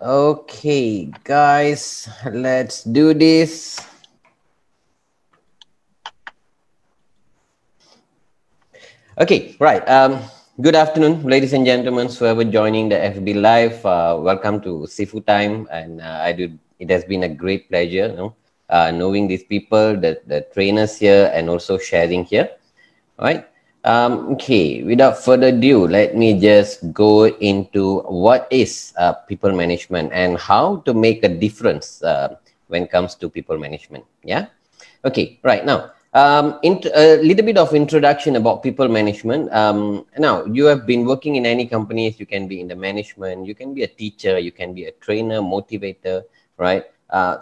Okay, guys, let's do this. Okay, right. Good afternoon, ladies and gentlemen, whoever joining the FB Live. Welcome to Sifu Time, and It has been a great pleasure, knowing these people, the trainers here, and also sharing here. All right. Okay. Without further ado, let me just go into what is people management and how to make a difference when it comes to people management. Yeah. Okay, right now, a little bit of introduction about people management. Now, you have been working in any companies. You can be in the management. You can be a teacher. You can be a trainer, motivator, right?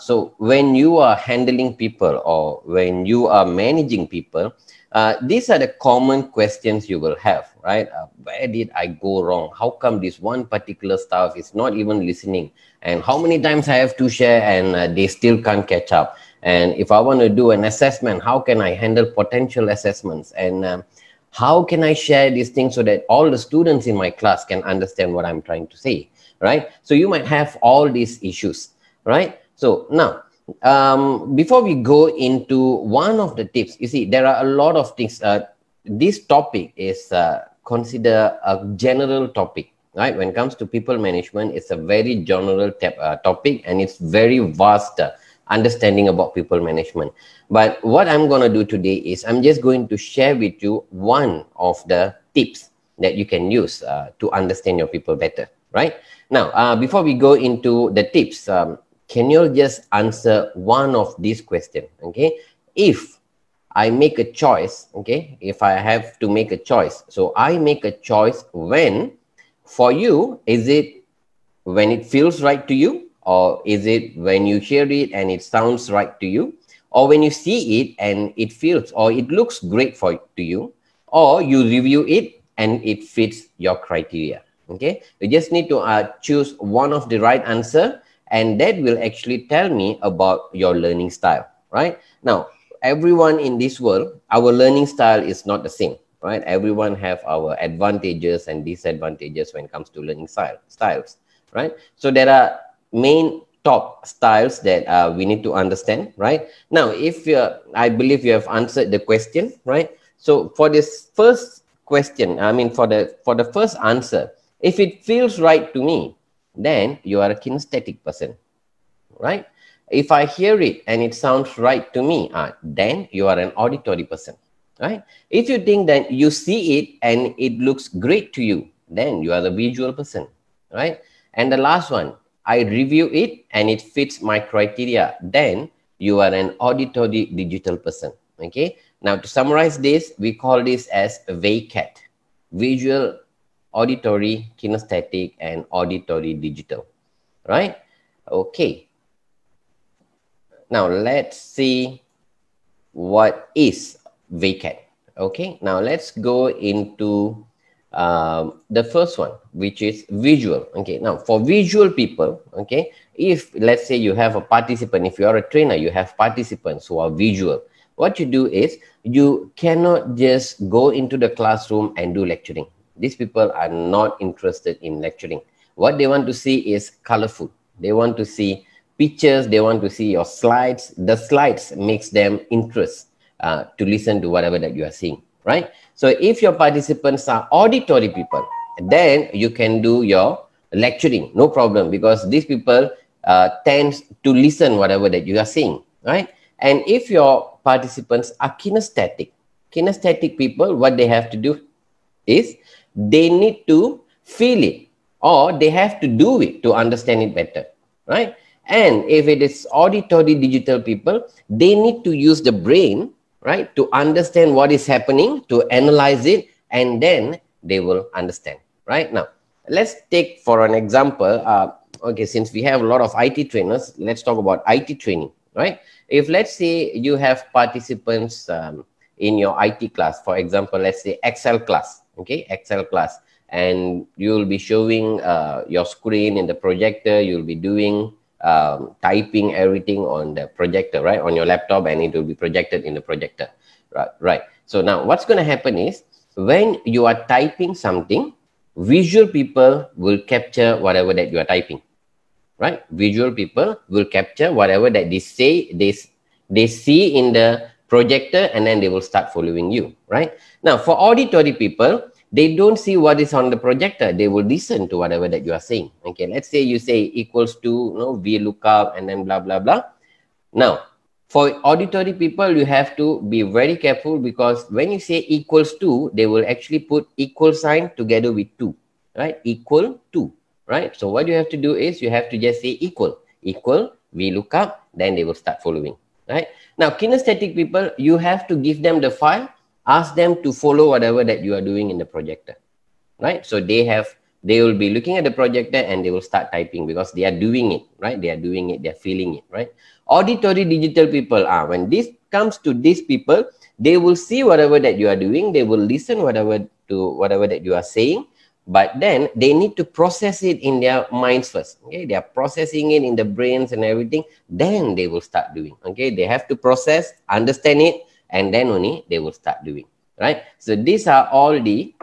So when you are handling people or when you are managing people, these are the common questions you will have, right? Where did I go wrong? How come this one particular staff is not even listening? And how many times I have to share and they still can't catch up? And if I want to do an assessment, how can I handle potential assessments? And how can I share these things so that all the students in my class can understand what I'm trying to say, right? So you might have all these issues, right? So now, before we go into one of the tips, you see, there are a lot of things. This topic is considered a general topic, right? When it comes to people management, it's a very general topic, and it's very vast. Understanding about people management. But what I'm going to do today is I'm just going to share with you one of the tips that you can use to understand your people better, right? Now, before we go into the tips, can you just answer one of these questions, okay? If I make a choice, okay, if I have to make a choice, so I make a choice when, for you, is it when it feels right to you, or is it when you hear it and it sounds right to you, or when you see it and it feels or it looks great to you, or you review it and it fits your criteria? Okay, you just need to choose one of the right answer, and that will actually tell me about your learning style. Right now, everyone in this world, our learning style is not the same, right? Everyone have our advantages and disadvantages when it comes to learning styles, right? So there are main top styles that we need to understand, right? Now, if I believe you have answered the question, right? So for this first question, I mean, for the first answer, if it feels right to me, then you are a kinesthetic person, right? If I hear it and it sounds right to me, then you are an auditory person, right? If you think that you see it and it looks great to you, then you are the visual person, right? And the last one, I review it and it fits my criteria, then you are an auditory digital person. Okay, now to summarize this, we call this as VACAT: visual, auditory, kinesthetic, and auditory digital, right? Okay, now let's see what is VACAT. Okay, now let's go into the first one, which is visual. Okay, now for visual people, okay, if let's say you have a participant, if you are a trainer, you have participants who are visual, what you do is you cannot just go into the classroom and do lecturing. These people are not interested in lecturing. What they want to see is colorful. They want to see pictures. They want to see your slides. The slides makes them interest to listen to whatever that you are seeing, right? So if your participants are auditory people, then you can do your lecturing, no problem, because these people tend to listen whatever that you are saying, right? And if your participants are kinesthetic people, what they have to do is they need to feel it, or they have to do it to understand it better, right? And if it is auditory digital people, they need to use the brain, right, to understand what is happening, to analyze it, and then they will understand. Right now, let's take for an example, okay, since we have a lot of IT trainers, let's talk about IT training, right? If let's say you have participants in your IT class, for example, let's say Excel class, okay, Excel class, and you will be showing your screen in the projector, you'll be doing typing everything on the projector, right, on your laptop, and it will be projected in the projector, right? So now what's going to happen is when you are typing something, visual people will capture whatever that you are typing, right? Visual people will capture whatever that they say, they see in the projector, and then they will start following you, right? Now, for auditory people, they don't see what is on the projector. They will listen to whatever that you are saying. Okay, let's say you say equals to, VLOOKUP, and then blah, blah, blah. Now, for auditory people, you have to be very careful, because when you say equals to, they will actually put equal sign together with two, right? Equal to, right? So what you have to do is you have to just say equal, VLOOKUP, then they will start following, right? Now, kinesthetic people, you have to give them the file, ask them to follow whatever that you are doing in the projector, right? So they will be looking at the projector and they will start typing, because they are doing it, right? They are doing it, they're feeling it, right? Auditory digital people are, when this comes to these people, they will see whatever that you are doing, they will listen whatever that you are saying, but then they need to process it in their minds first. Okay, they are processing it in the brains and everything, then they will start doing. Okay, they have to process, understand it, and then only they will start doing, right? So these are all the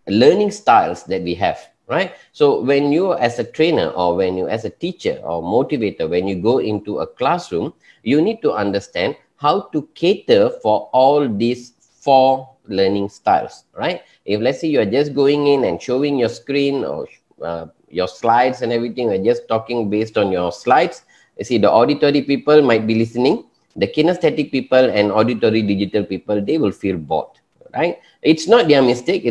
learning styles that we have, right? So when you as a trainer, or when you as a teacher or motivator, when you go into a classroom, you need to understand how to cater for all these 4 learning styles, right? If let's say you are just going in and showing your screen, or your slides and everything, or just talking based on your slides, you see, the auditory people might be listening, the kinesthetic people and auditory digital people, they will feel bored, right? It's not their mistake,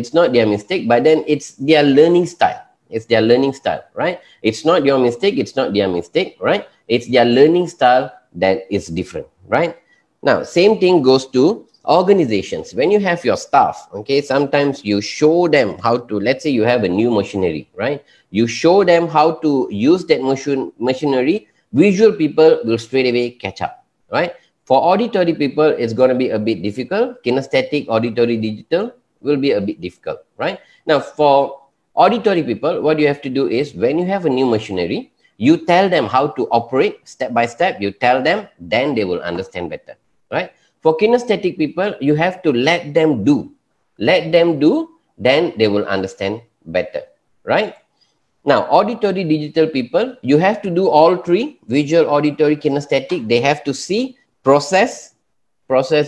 but then it's their learning style. It's their learning style, right? It's not your mistake, it's not their mistake, right? It's their learning style that is different, right? Now, same thing goes to organizations. When you have your staff, okay, sometimes you show them how to, let's say you have a new machinery, right? You show them how to use that machinery, visual people will straight away catch up, right? For auditory people, it's going to be a bit difficult. Kinesthetic, auditory, digital will be a bit difficult, right? Now, for auditory people, what you have to do is, when you have a new machinery, you tell them how to operate step by step. You tell them, then they will understand better, right? For kinesthetic people, you have to let them do. Let them do, then they will understand better, right? Now, auditory, digital people, you have to do all 3, visual, auditory, kinesthetic. They have to see, process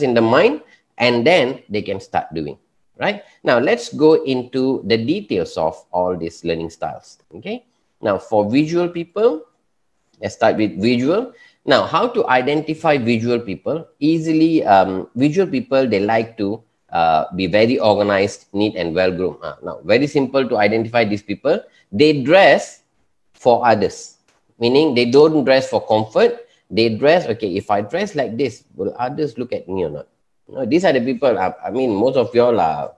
in the mind, and then they can start doing, right? Now, let's go into the details of all these learning styles, okay? Now, for visual people, let's start with visual. Now, how to identify visual people? Easily, visual people, they like to be very organized, neat, and well-groomed. Now, very simple to identify these people. They dress for others, meaning they don't dress for comfort. They dress, okay, if I dress like this, will others look at me or not? These are the people, I mean, most of y'all are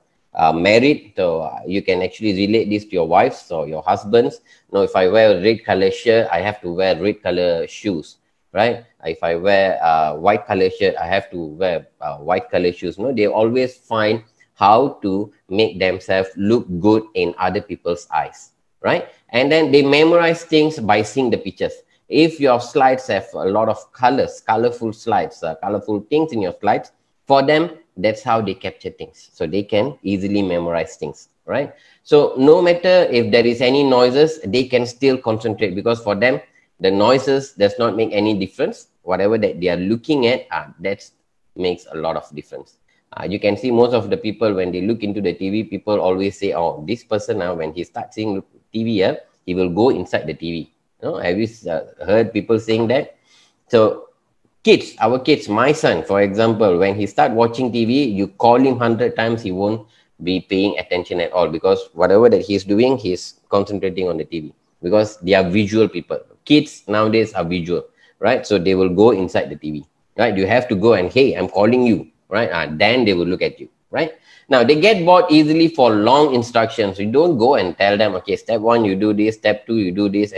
married, so you can actually relate this to your wives or your husbands. If I wear a red color shirt, I have to wear red color shoes, right? If I wear a white color shirt, I have to wear white color shoes. They always find how to make themselves look good in other people's eyes, right? And then they memorize things by seeing the pictures. If your slides have a lot of colors, colorful slides, colorful things in your slides, for them, that's how they capture things. So they can easily memorize things, right? So no matter if there is any noises, they can still concentrate, because for them, the noises does not make any difference. Whatever that they are looking at, that makes a lot of difference. You can see most of the people, when they look into the TV, people always say, oh, this person now, when he starts seeing TV, he will go inside the TV. Have you heard people saying that? So kids, our kids, my son, for example, when he start watching TV, you call him 100 times, he won't be paying attention at all, because whatever that he's doing, he's concentrating on the TV, because they are visual people. Kids nowadays are visual, right? So they will go inside the TV, right? You have to go and, hey, I'm calling you, right? Then they will look at you, right? Now, they get bored easily for long instructions. You don't go and tell them, okay, step 1, you do this, step 2, you do this,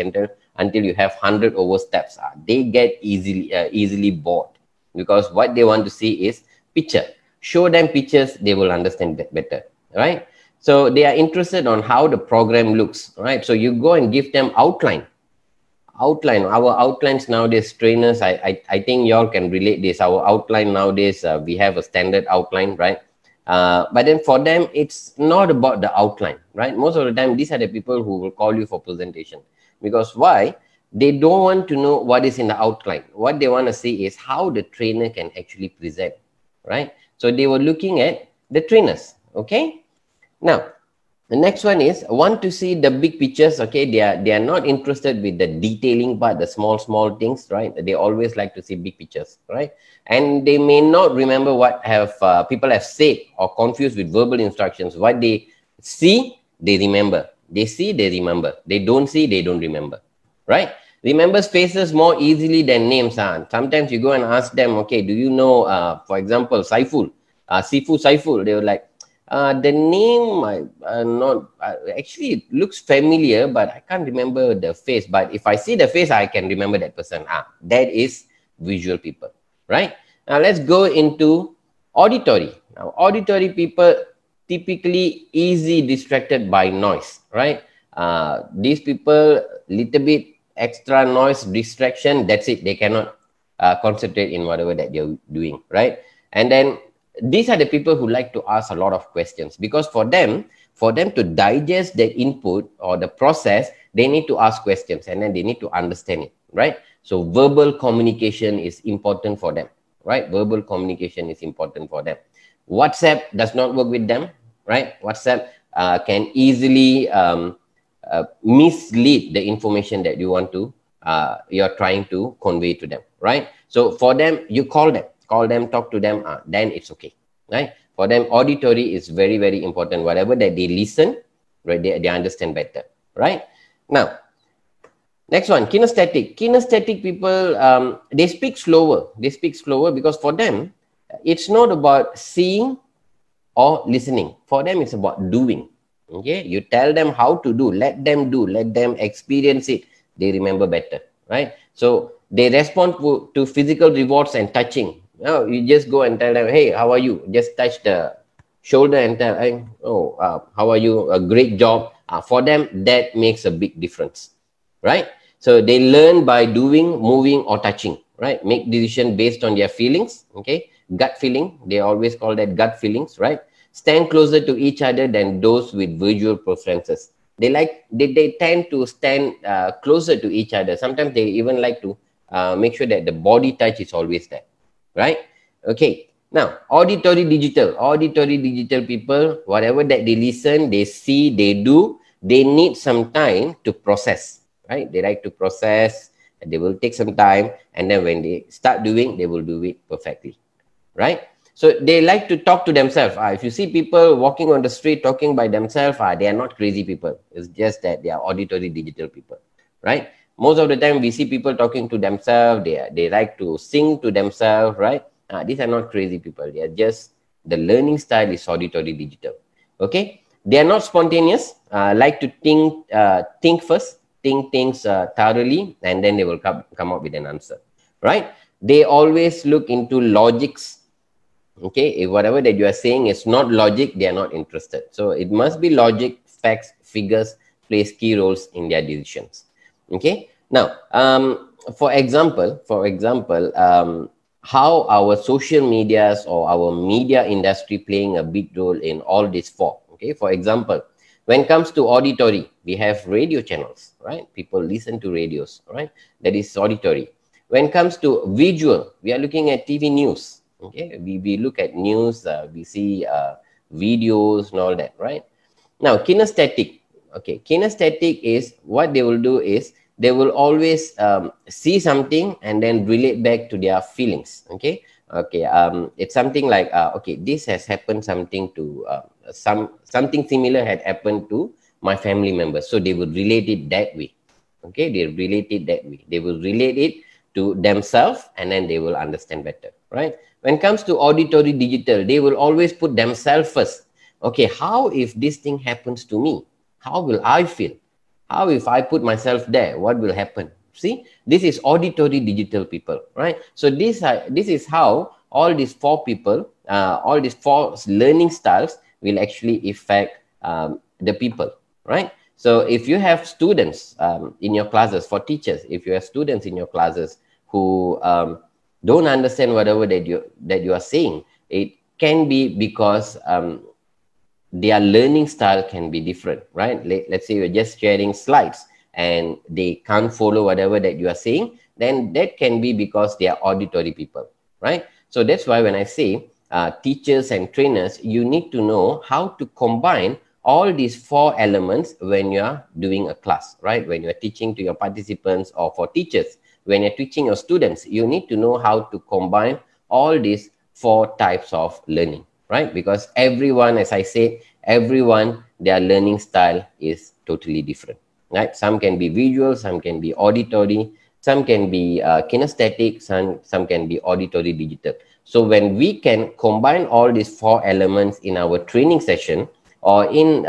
until you have 100 over steps. They get easily bored, because what they want to see is picture. Show them pictures, they will understand better, right? So they are interested on how the program looks, right? So you go and give them outline. Our outlines nowadays, trainers, I think y'all can relate this. Our outline nowadays, we have a standard outline, right? But then for them, it's not about the outline, right? Most of the time, these are the people who will call you for presentation. Because why? They don't want to know what is in the outline. What they want to see is how the trainer can actually present, right? So they were looking at the trainers. Okay. Now, the next one is want to see the big pictures. Okay, they are not interested with the detailing part, the small things, right? They always like to see big pictures, right? And they may not remember what have people have said, or confused with verbal instructions. What they see, they remember. They see, they remember. They don't see, they don't remember, right? Remembers faces more easily than names. Sometimes you go and ask them, okay, do you know, for example, Saiful, Sifu Saiful? They were like, the name, not actually it looks familiar, but I can't remember the face. But if I see the face, I can remember that person. That is visual people, right? Now let's go into auditory. Now, auditory people typically easy distracted by noise, right? These people little bit extra noise distraction. That's it. They cannot concentrate in whatever that they're doing, right? And then these are the people who like to ask a lot of questions, because for them to digest the input or the process, they need to ask questions, and then they need to understand it, right? So verbal communication is important for them, right? Verbal communication is important for them. WhatsApp does not work with them, right? WhatsApp can easily mislead the information that you want to you're trying to convey to them, right? So for them, you call them, talk to them, then it's okay, right? For them, auditory is very, very important. Whatever that they listen, right, they understand better, right? Now, next one, kinesthetic. Kinesthetic people, they speak slower. They speak slower because for them, it's not about seeing or listening. For them, it's about doing. Okay, you tell them how to do, let them experience it. They remember better, right? So they respond to physical rewards and touching. No, you just go and tell them, hey, how are you? Just touch the shoulder and tell, hey, how are you? A great job. For them, that makes a big difference, right? So they learn by doing, moving, or touching, right? Make decision based on their feelings. Okay, gut feeling. They always call that gut feelings, right? Stand closer to each other than those with visual preferences. They tend to stand closer to each other. Sometimes they even like to make sure that the body touch is always there, right? Okay. Now, auditory digital people, whatever that they listen, they see, they do, they need some time to process, right? They like to process, they will take some time, and then when they start doing, they will do it perfectly, right? So they like to talk to themselves. If you see people walking on the street talking by themselves, they are not crazy people. It's just that they are auditory digital people, right? Most of the time we see people talking to themselves. They like to sing to themselves, right? These are not crazy people. They are just, the learning style is auditory digital. Okay, they are not spontaneous. Like to think first, think things thoroughly, and then they will come up with an answer, right? They always look into logics. Okay, if whatever that you are saying is not logic, they are not interested. So it must be logic, facts, figures plays key roles in their decisions. Okay, now for example, how our social medias or our media industry playing a big role in all these four. Okay, for example, when it comes to auditory, we have radio channels, right? People listen to radios, right? That is auditory. When it comes to visual, we are looking at TV news. Okay, we look at news, we see videos and all that, right? Now, kinesthetic. Okay, kinesthetic is what they will do is they will always see something and then relate back to their feelings. Okay, it's something like okay, this has happened, something to something similar had happened to my family members, so they will relate it that way. Okay, they relate it that way. They will relate it to themselves, and then they will understand better, right? When it comes to auditory digital, they will always put themselves first. Okay, how if this thing happens to me? How will I feel? How if I put myself there? What will happen? See, this is auditory digital people, right? So this is how all these four people, all these four learning styles will actually affect the people, right? So if you have students in your classes, for teachers, if you have students in your classes who don't understand whatever that you are saying, it can be because their learning style can be different, right? Let's say you're just sharing slides, and they can't follow whatever that you are saying, then that can be because they are auditory people, right? So that's why when I say teachers and trainers, you need to know how to combine all these 4 elements when you are doing a class, right? When you are teaching to your participants, or for teachers, when you're teaching your students, you need to know how to combine all these 4 types of learning, right? Because everyone, as I said, everyone, their learning style is totally different, right? Some can be visual, some can be auditory, some can be kinesthetic, some can be auditory digital. So when we can combine all these 4 elements in our training session, or in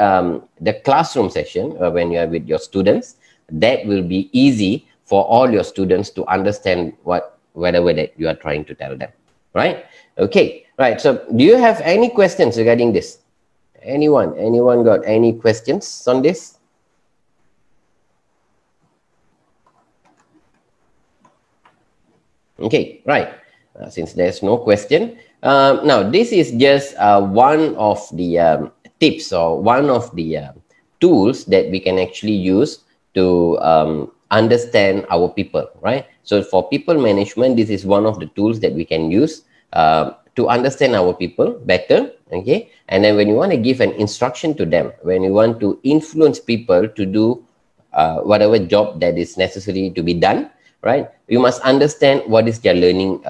the classroom session, when you are with your students, that will be easy for all your students to understand whatever that you are trying to tell them, right? Okay, right. So do you have any questions regarding this? Anyone got any questions on this? Okay, right. Since there's no question, now this is just one of the tips, or one of the tools that we can actually use to understand our people, right? So for people management, this is one of the tools that we can use to understand our people better, okay? And then when you want to give an instruction to them, when you want to influence people to do whatever job that is necessary to be done, right? You must understand what is their learning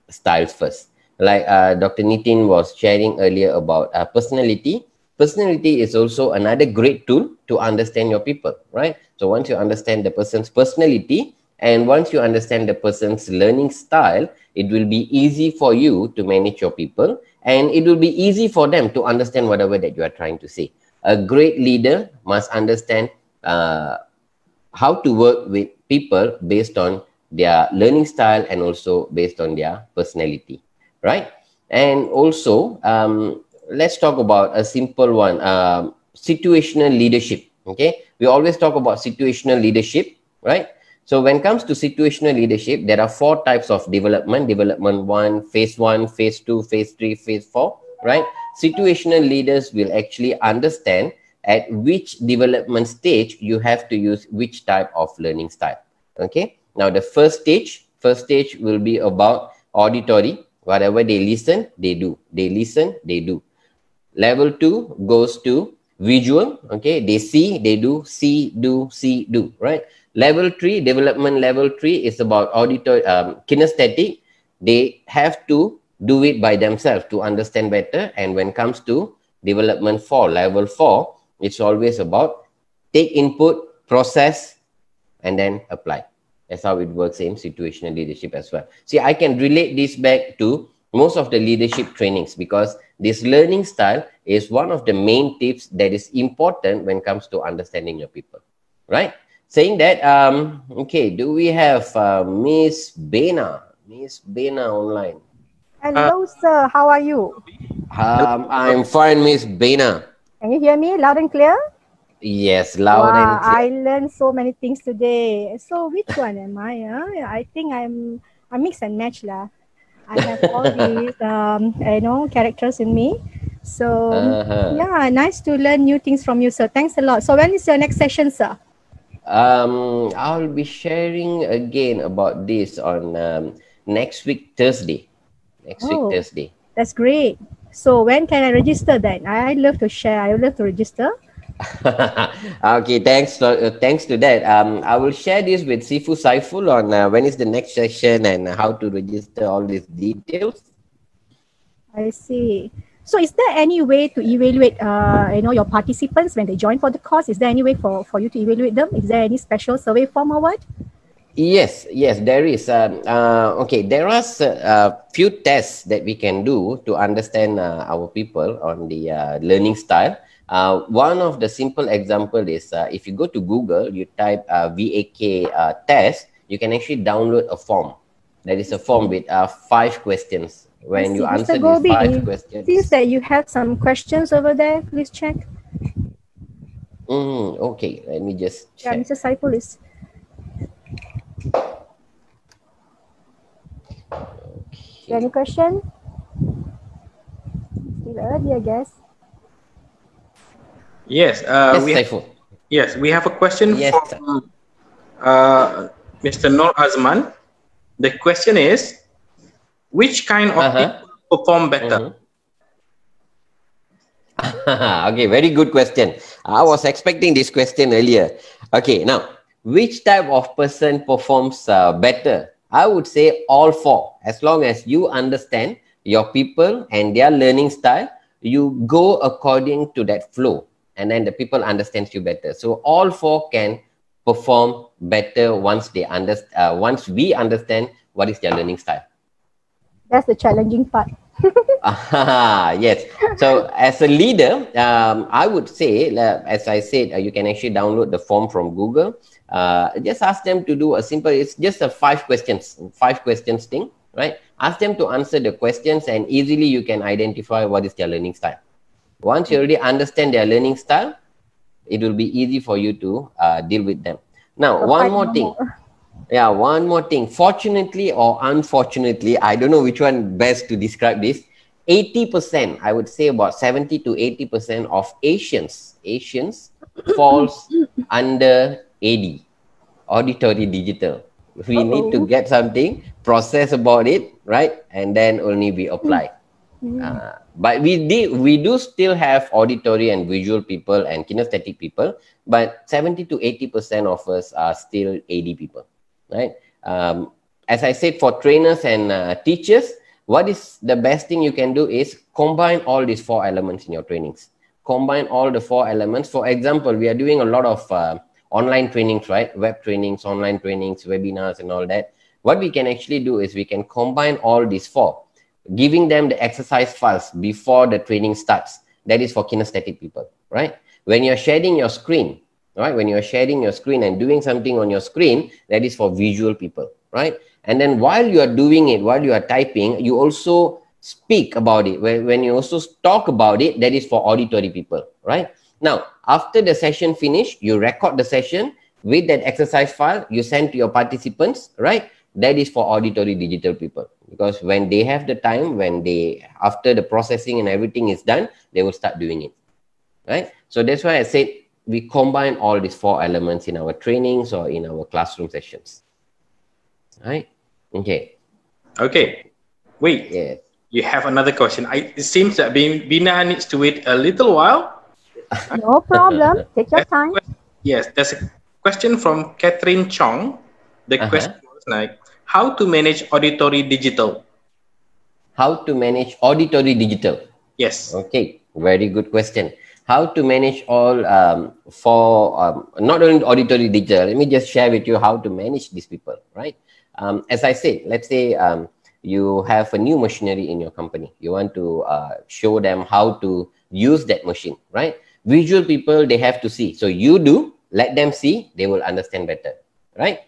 styles first. Like Dr. Nitin was sharing earlier about personality. Personality is also another great tool to understand your people, right? So once you understand the person's personality, and once you understand the person's learning style, it will be easy for you to manage your people, and it will be easy for them to understand whatever that you are trying to say. A great leader must understand how to work with people based on their learning style, and also based on their personality, right? And also, let's talk about a simple one, situational leadership. Okay, we always talk about situational leadership, right? So when it comes to situational leadership, there are 4 types of development: development 1, phase 1, phase 2, phase 3, phase 4, right? Situational leaders will actually understand at which development stage you have to use which type of learning style. Okay, now the first stage will be about auditory. Whatever they listen, they do. They listen, they do. Level 2 goes to visual. Okay, they see, they do. See, do, see, do, right? Level 3, development level 3 is about auditory, kinesthetic. They have to do it by themselves to understand better. And when it comes to development 4, level 4, it's always about take input, process, and then apply. That's how it works in situational leadership as well. See, I can relate this back to most of the leadership trainings, because this learning style is one of the main tips that is important when it comes to understanding your people, right? Saying that, okay, do we have Miss Bena? Miss Bena online. Hello, sir. How are you? I'm fine, Miss Bena. Can you hear me loud and clear? Yes, loud Wow, and clear. I learned so many things today. So which one am I? I think I mix and match lah. I have all these characters in me. So yeah, nice to learn new things from you, sir. Thanks a lot. So when is your next session, sir? I'll be sharing again about this on next week Thursday. Next week Thursday. That's great. So when can I register then? I love to share. I would love to register. Okay, thanks to that. I will share this with Sifu Saiful on when is the next session and how to register, all these details. I see. So is there any way to evaluate your participants when they join for the course? Is there any way for you to evaluate them? Is there any special survey form or what? Yes, there is. Okay, there are a few tests that we can do to understand our people on the learning style. One of the simple example is if you go to Google, you type VAK test, you can actually download a form. That is a form with 5 questions. When you answer these 5 questions, seems that you have some questions over there. Please check. Okay, let me just check. Yeah, Mr. Saiful is. Okay. Any question? Still early, I guess. Yes. Yes, Saiful. Yes, we have a question Mr. Nur Azman. The question is, which kind of people perform better? Okay, very good question. I was expecting this question earlier. Okay, now, which type of person performs better? I would say all four. As long as you understand your people and their learning style, you go according to that flow, and then the people understand you better. So all four can perform better once they understand. Once we understand what is their learning style. That's the challenging part. Yes. So as a leader, I would say, as I said, you can actually download the form from Google. Just ask them to do a simple, it's just a five questions thing, right? Ask them to answer the questions and easily you can identify what is their learning style. Once you already understand their learning style, it will be easy for you to deal with them. Now, one more thing. Yeah, one more thing. Fortunately or unfortunately, I don't know which one best to describe this. 80%, I would say about 70 to 80% of Asians falls under AD, auditory digital. We need to get something, process about it, right? And then only we apply. But we do still have auditory and visual people and kinesthetic people, but 70 to 80% of us are still AD people, right? As I said, for trainers and teachers, what is the best thing you can do is combine all these four elements in your trainings. Combine all the four elements. For example, we are doing a lot of online trainings, right? Web trainings, online trainings, webinars, and all that. What we can actually do is we can combine all these four, giving them the exercise files before the training starts. That is for kinesthetic people, right? When you're sharing your screen, right? When you're sharing your screen and doing something on your screen, that is for visual people, right? And then while you are doing it, while you are typing, you also speak about it. When you also talk about it, that is for auditory people, right? Now, after the session finished, you record the session with that exercise file, you send to your participants, right? That is for auditory digital people, because when they have the time, after the processing and everything is done, they will start doing it, right? So that's why I said we combine all these four elements in our trainings or in our classroom sessions, right? Okay. Wait. Yeah. You have another question. It seems that Bina needs to wait a little while. No problem. Take your time. Yes, there's a question from Catherine Chong. The question was like, how to manage auditory digital? How to manage auditory digital? Yes. Okay, very good question. How to manage all not only auditory digital, let me just share with you how to manage these people, right? As I said, let's say you have a new machinery in your company. You want to show them how to use that machine, right? Visual people, they have to see. So you do, let them see, they will understand better, right?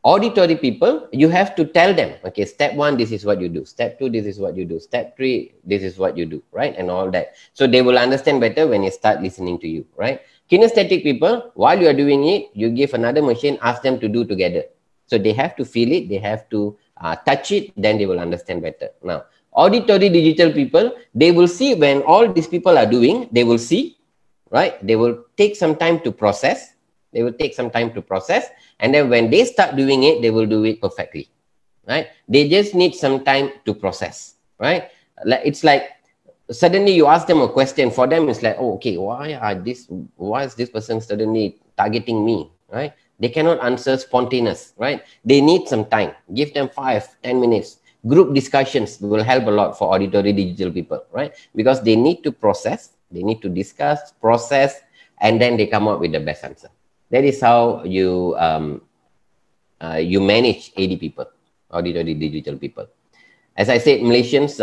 Auditory people, you have to tell them, okay, step 1, this is what you do. Step 2, this is what you do. Step 3, this is what you do, right? And all that. So they will understand better when you start listening to you, right? Kinesthetic people, while you are doing it, you give another machine, ask them to do together. So they have to feel it, they have to touch it, then they will understand better. Now, auditory digital people, they will see when all these people are doing, they will see, right? They will take some time to process. They will take some time to process. And then when they start doing it, they will do it perfectly, right? They just need some time to process, right? It's like, suddenly you ask them a question. For them, it's like, oh, okay, why is this person suddenly targeting me, right? They cannot answer spontaneous, right? They need some time. Give them 5-10 minutes. Group discussions will help a lot for auditory digital people, right? Because they need to process, they need to discuss, process, and then they come up with the best answer. That is how you you manage AD people, auditory digital people. As I said, Asians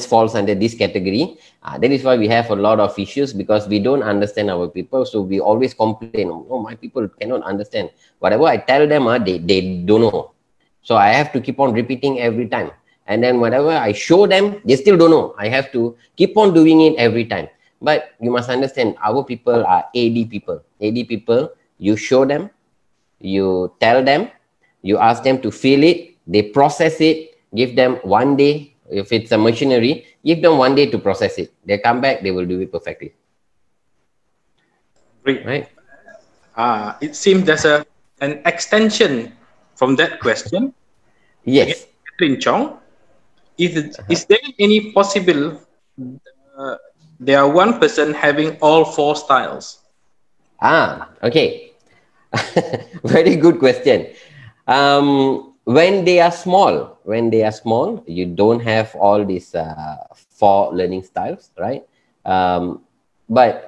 falls under this category. That is why we have a lot of issues, because we don't understand our people. So we always complain, oh, my people cannot understand. Whatever I tell them, they don't know. So I have to keep on repeating every time. And then whatever I show them, they still don't know. I have to keep on doing it every time. But you must understand, our people are AD people. AD people, you show them, you tell them, you ask them to feel it, they process it, give them 1 day. If it's a machinery, give them 1 day to process it. They come back, they will do it perfectly. Great. Right. It seems there's an extension from that question. Again, Yes. Catherine Chong, is there any possible there are one person having all four styles? Okay. Very good question. When they are small, you don't have all these four learning styles, right? But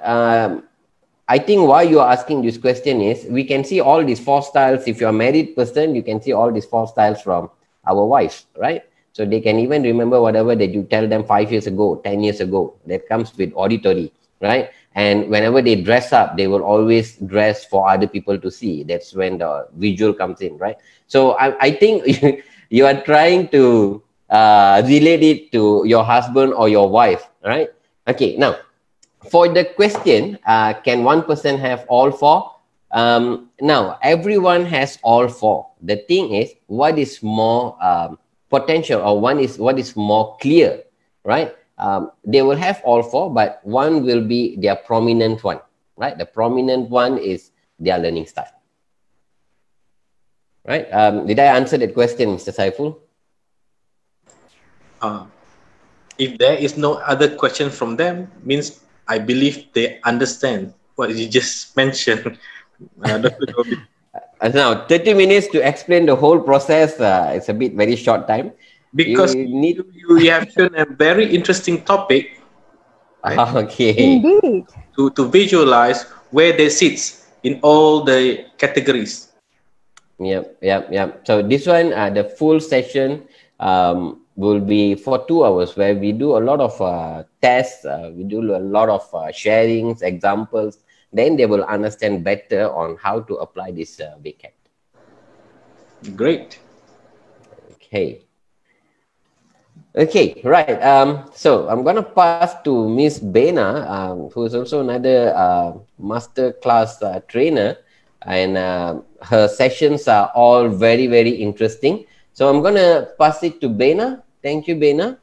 I think why you are asking this question is we can see all these four styles. If you're a married person, you can see all these four styles from our wives, right? So they can even remember whatever that you tell them 5 years ago, 10 years ago. That comes with auditory, right? And whenever they dress up, they will always dress for other people to see. That's when the visual comes in, right? So I think you are trying to relate it to your husband or your wife, right? Okay, now for the question, can one person have all four? Now, everyone has all four. The thing is, what is more potential, or what is more clear, right? They will have all four, but one will be their prominent one, right? The prominent one is their learning style, right? Did I answer that question, Mr. Saiful? If there is no other question from them, means I believe they understand what you just mentioned. Dr. Govind. Now, 30 minutes to explain the whole process, it's a bit very short time. Because You need... you have shown a very interesting topic, right? Okay. Indeed. To visualize where they sit in all the categories. Yep. So this one, the full session will be for 2 hours, where we do a lot of tests, we do a lot of sharings, examples. Then they will understand better on how to apply this VCAT. Great. Okay, right. So I'm gonna pass to Miss Bena, who is also another master class trainer, and her sessions are all very, very interesting. So I'm gonna pass it to Bena. Thank you, Bena.